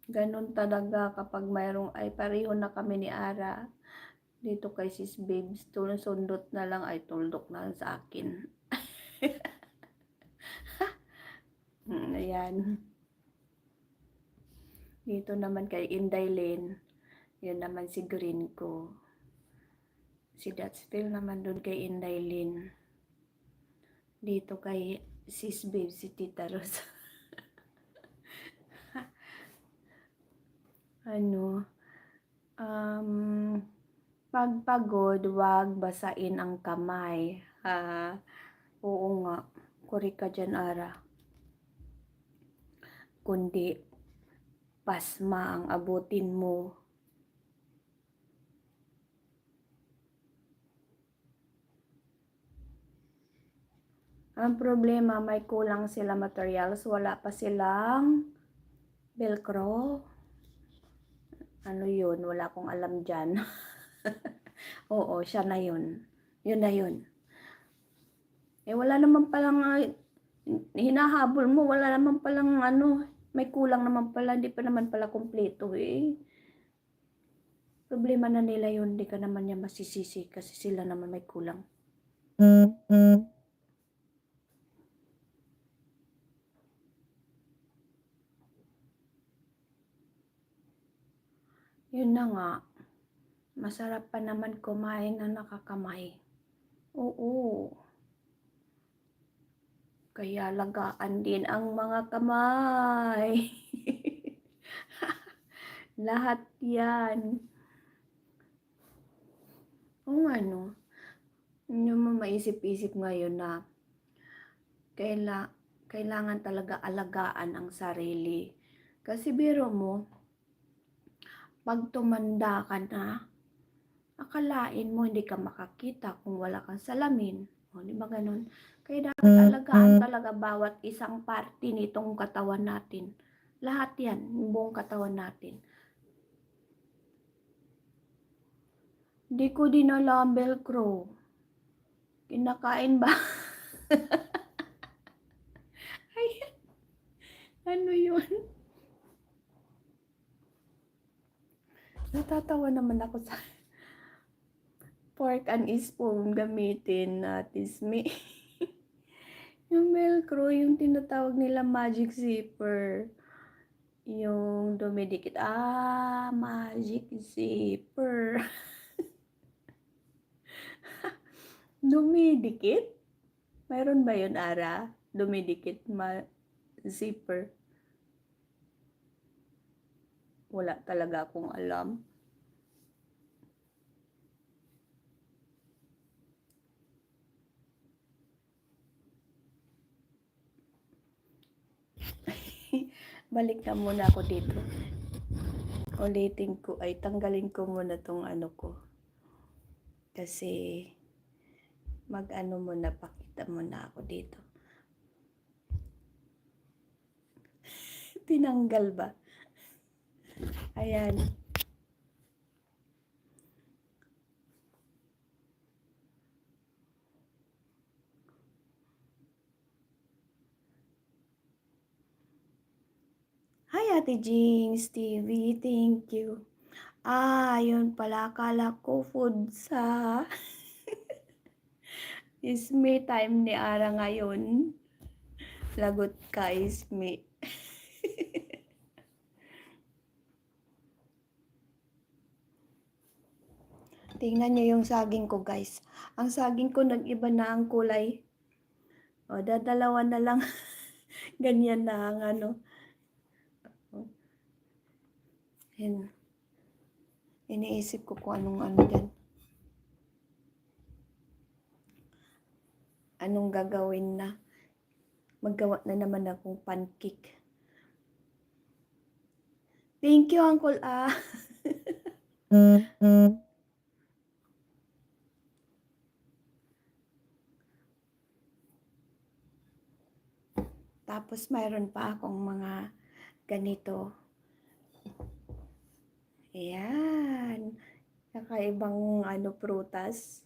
Ganun talaga kapag mayroong ay pareho na kami ni Ara. Dito kay Sis Babes, sundot na lang ay tuldok na lang sa akin. Ayan. Dito naman kay Inday Lynn, yun naman si Green ko. Si Datsville naman doon kay Inday Lynn. Dito kay Sis Babes, si Tita Rosa. Ano, pag pagod, wag basain ang kamay. Oo nga, kuri ka dyan, Ara. Kundi, pasma ang abutin mo. Ang problema, may kulang sila materials, wala pa silang Velcro. Ano yun? Wala akong alam dyan. Oo, siya na yun. Yun na yun. Wala naman palang hinahabol mo, wala naman palang may kulang naman pala, hindi pa naman pala kumpleto Problema na nila yun, hindi ka naman niya masisisi kasi sila naman may kulang. Yun na nga, masarap pa naman kumain na nakakamay. Oo. Kaya lagaan din ang mga kamay. Lahat yan. Kung hindi mo maisip-isip ngayon na kailangan talaga alagaan ang sarili. Kasi biro mo, pag tumanda ka na, akalain mo hindi ka makakita kung wala kang salamin. O, di ba ganun? Kaya dapat alagaan talaga bawat isang parte nitong katawan natin. Lahat yan, yung buong katawan natin. Di ko dinala ang Velcro. Kinakain ba? Ay, ano yun? Natatawa naman ako sa fork and spoon gamitin natin. Yung Velcro, yung tinatawag nila magic zipper. Yung dumidikit. Magic zipper. Dumidikit? Mayroon ba yun, Ara? Dumidikit zipper? Wala talaga akong alam. Balik na muna ako dito. Ulitin ko, ay tanggalin ko muna tong ko. Kasi, muna, pakita muna ako dito. Tinanggal ba? Ayan. Hi, Ate Jinx TV. Thank you. Yun pala. Akala ko food sa Isme time ni Ara ngayon. Lagot ka, Isme. Tingnan niyo yung saging ko, guys. Ang saging ko nag-iba na ang kulay. O, dadalawa na lang. Ganyan na ang Yan. Iniisip ko kung anong dyan. Anong gagawin na. Maggawa na naman akong pancake. Thank you, Uncle Tapos mayroon pa akong mga ganito. Ayan. Kakaibang prutas.